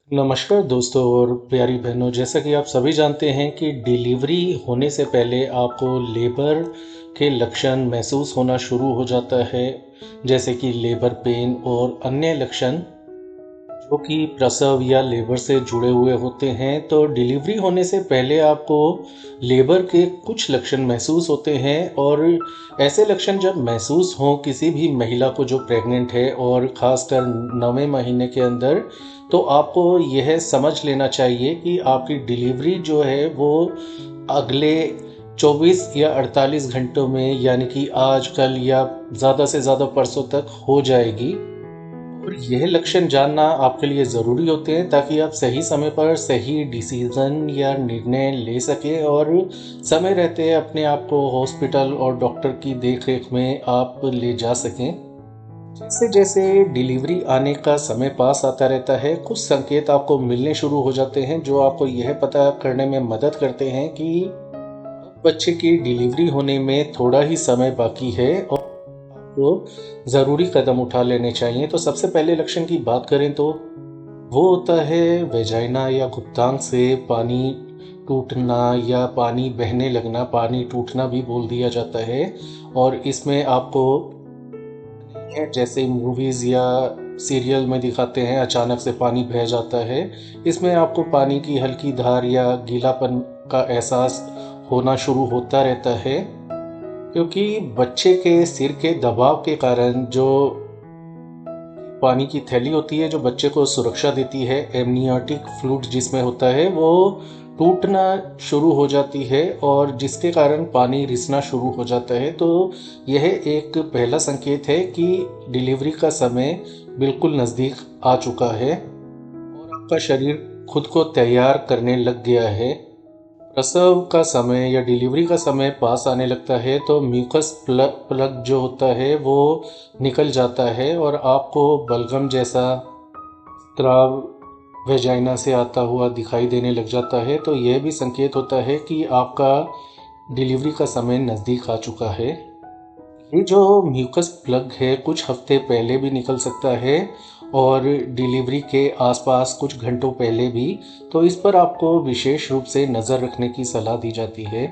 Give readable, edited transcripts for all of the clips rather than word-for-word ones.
नमस्कार दोस्तों और प्यारी बहनों, जैसा कि आप सभी जानते हैं कि डिलीवरी होने से पहले आपको लेबर के लक्षण महसूस होना शुरू हो जाता है। जैसे कि लेबर पेन और अन्य लक्षण जो कि प्रसव या लेबर से जुड़े हुए होते हैं। तो डिलीवरी होने से पहले आपको लेबर के कुछ लक्षण महसूस होते हैं, और ऐसे लक्षण जब महसूस हों किसी भी महिला को जो प्रेग्नेंट है और ख़ासकर 9वें महीने के अंदर, तो आपको यह समझ लेना चाहिए कि आपकी डिलीवरी जो है वो अगले 24 या 48 घंटों में, यानी कि आज कल या ज़्यादा से ज़्यादा परसों तक हो जाएगी। और यह लक्षण जानना आपके लिए ज़रूरी होते हैं ताकि आप सही समय पर सही डिसीज़न या निर्णय ले सकें और समय रहते अपने आप को हॉस्पिटल और डॉक्टर की देखरेख में आप ले जा सकें। जैसे जैसे डिलीवरी आने का समय पास आता रहता है, कुछ संकेत आपको मिलने शुरू हो जाते हैं जो आपको यह पता करने में मदद करते हैं कि बच्चे की डिलीवरी होने में थोड़ा ही समय बाकी है और आपको ज़रूरी कदम उठा लेने चाहिए। तो सबसे पहले लक्षण की बात करें तो वो होता है वेजाइना या गुप्तांग से पानी टूटना या पानी बहने लगना, पानी टूटना भी बोल दिया जाता है। और इसमें आपको जैसे मूवीज़ या सीरियल में दिखाते हैं अचानक से पानी बह जाता है, इसमें आपको पानी की हल्की धार या गीलापन का एहसास होना शुरू होता रहता है, क्योंकि बच्चे के सिर के दबाव के कारण जो पानी की थैली होती है जो बच्चे को सुरक्षा देती है, एमनियोटिक फ्लूइड जिसमें होता है, वो टूटना शुरू हो जाती है और जिसके कारण पानी रिसना शुरू हो जाता है। तो यह एक पहला संकेत है कि डिलीवरी का समय बिल्कुल नज़दीक आ चुका है और आपका शरीर खुद को तैयार करने लग गया है। प्रसव का समय या डिलीवरी का समय पास आने लगता है तो म्यूकस प्लग जो होता है वो निकल जाता है और आपको बलगम जैसा स्राव वेजाइना से आता हुआ दिखाई देने लग जाता है। तो यह भी संकेत होता है कि आपका डिलीवरी का समय नज़दीक आ चुका है। ये जो म्यूकस प्लग है कुछ हफ्ते पहले भी निकल सकता है और डिलीवरी के आसपास कुछ घंटों पहले भी। तो इस पर आपको विशेष रूप से नज़र रखने की सलाह दी जाती है।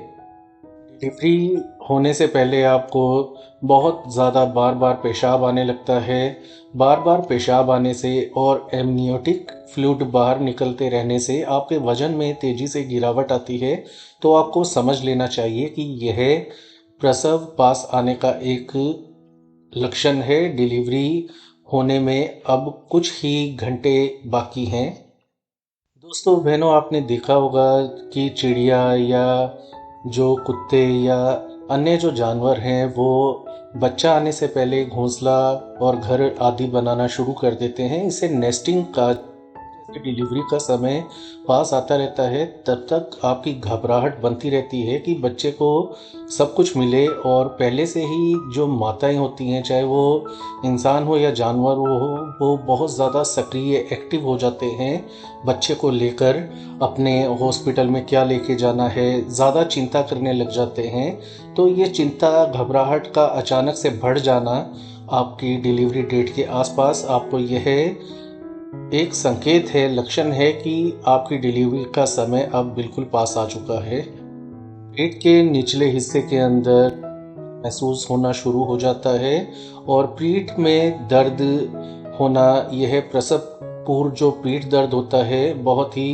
डिलीवरी होने से पहले आपको बहुत ज़्यादा बार बार पेशाब आने लगता है। बार बार पेशाब आने से और एमनियोटिक फ्लूइड बाहर निकलते रहने से आपके वज़न में तेज़ी से गिरावट आती है। तो आपको समझ लेना चाहिए कि यह प्रसव पास आने का एक लक्षण है। डिलीवरी होने में अब कुछ ही घंटे बाकी हैं। दोस्तों बहनों, आपने देखा होगा कि चिड़िया या जो कुत्ते या अन्य जो जानवर हैं वो बच्चा आने से पहले घोंसला और घर आदि बनाना शुरू कर देते हैं। इसे नेस्टिंग का डिलीवरी का समय पास आता रहता है तब तक आपकी घबराहट बनती रहती है कि बच्चे को सब कुछ मिले। और पहले से ही जो माताएं होती हैं, चाहे वो इंसान हो या जानवर हो, वो बहुत ज़्यादा सक्रिय एक्टिव हो जाते हैं बच्चे को लेकर। अपने हॉस्पिटल में क्या लेके जाना है ज़्यादा चिंता करने लग जाते हैं। तो ये चिंता घबराहट का अचानक से बढ़ जाना आपकी डिलीवरी डेट के आसपास आपको यह एक संकेत है, लक्षण है कि आपकी डिलीवरी का समय अब बिल्कुल पास आ चुका है। पेट के निचले हिस्से के अंदर महसूस होना शुरू हो जाता है और पीठ में दर्द होना, यह प्रसव पूर्व जो पीठ दर्द होता है बहुत ही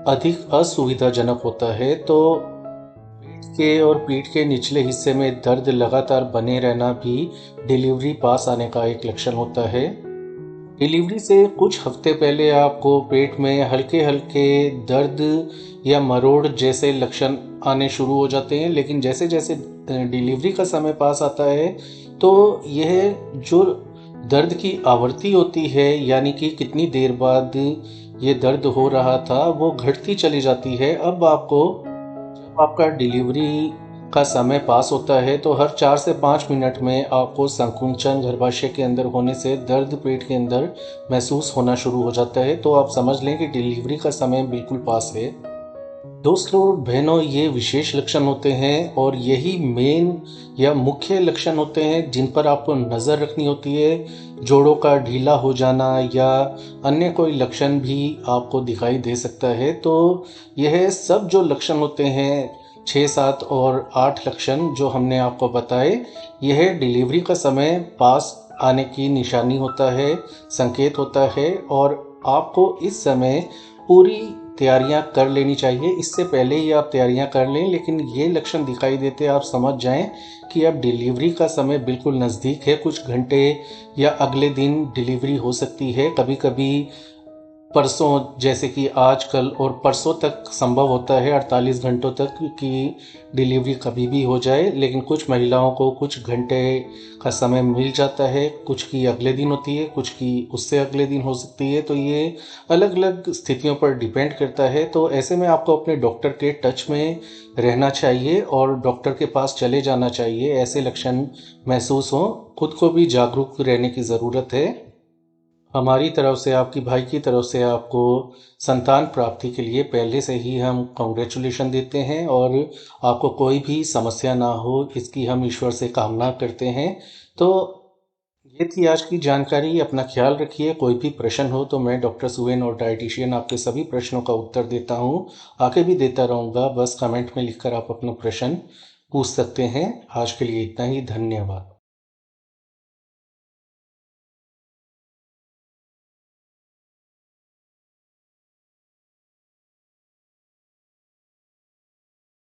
अधिक असुविधाजनक होता है। तो पेट के और पीठ के निचले हिस्से में दर्द लगातार बने रहना भी डिलीवरी पास आने का एक लक्षण होता है। डिलीवरी से कुछ हफ्ते पहले आपको पेट में हल्के हल्के दर्द या मरोड़ जैसे लक्षण आने शुरू हो जाते हैं, लेकिन जैसे जैसे डिलीवरी का समय पास आता है तो यह जो दर्द की आवृत्ति होती है, यानी कि कितनी देर बाद ये दर्द हो रहा था, वो घटती चली जाती है। अब आपको जब आपका डिलीवरी का समय पास होता है तो हर 4 से 5 मिनट में आपको संकुचन गर्भाशय के अंदर होने से दर्द पेट के अंदर महसूस होना शुरू हो जाता है। तो आप समझ लें कि डिलीवरी का समय बिल्कुल पास है। दोस्तों बहनों, ये विशेष लक्षण होते हैं और यही मेन या मुख्य लक्षण होते हैं जिन पर आपको नज़र रखनी होती है। जोड़ों का ढीला हो जाना या अन्य कोई लक्षण भी आपको दिखाई दे सकता है। तो यह सब जो लक्षण होते हैं, 6, 7 और 8 लक्षण जो हमने आपको बताए, यह डिलीवरी का समय पास आने की निशानी होता है, संकेत होता है। और आपको इस समय पूरी तैयारियां कर लेनी चाहिए। इससे पहले ही आप तैयारियां कर लें, लेकिन ये लक्षण दिखाई देते आप समझ जाएं कि अब डिलीवरी का समय बिल्कुल नज़दीक है। कुछ घंटे या अगले दिन डिलीवरी हो सकती है। कभी कभी परसों, जैसे कि आज कल और परसों तक संभव होता है, 48 घंटों तक की डिलीवरी कभी भी हो जाए। लेकिन कुछ महिलाओं को कुछ घंटे का समय मिल जाता है, कुछ की अगले दिन होती है, कुछ की उससे अगले दिन हो सकती है। तो ये अलग अलग स्थितियों पर डिपेंड करता है। तो ऐसे में आपको अपने डॉक्टर के टच में रहना चाहिए और डॉक्टर के पास चले जाना चाहिए। ऐसे लक्षण महसूस हों, खुद को भी जागरूक रहने की ज़रूरत है। हमारी तरफ से, आपकी भाई की तरफ से आपको संतान प्राप्ति के लिए पहले से ही हम कॉन्ग्रेचुलेशन देते हैं और आपको कोई भी समस्या ना हो इसकी हम ईश्वर से कामना करते हैं। तो ये थी आज की जानकारी। अपना ख्याल रखिए। कोई भी प्रश्न हो तो मैं डॉक्टर सुवेन और डाइटिशियन आपके सभी प्रश्नों का उत्तर देता हूँ, आगे भी देता रहूँगा। बस कमेंट में लिखकर आप अपना प्रश्न पूछ सकते हैं। आज के लिए इतना ही। धन्यवाद।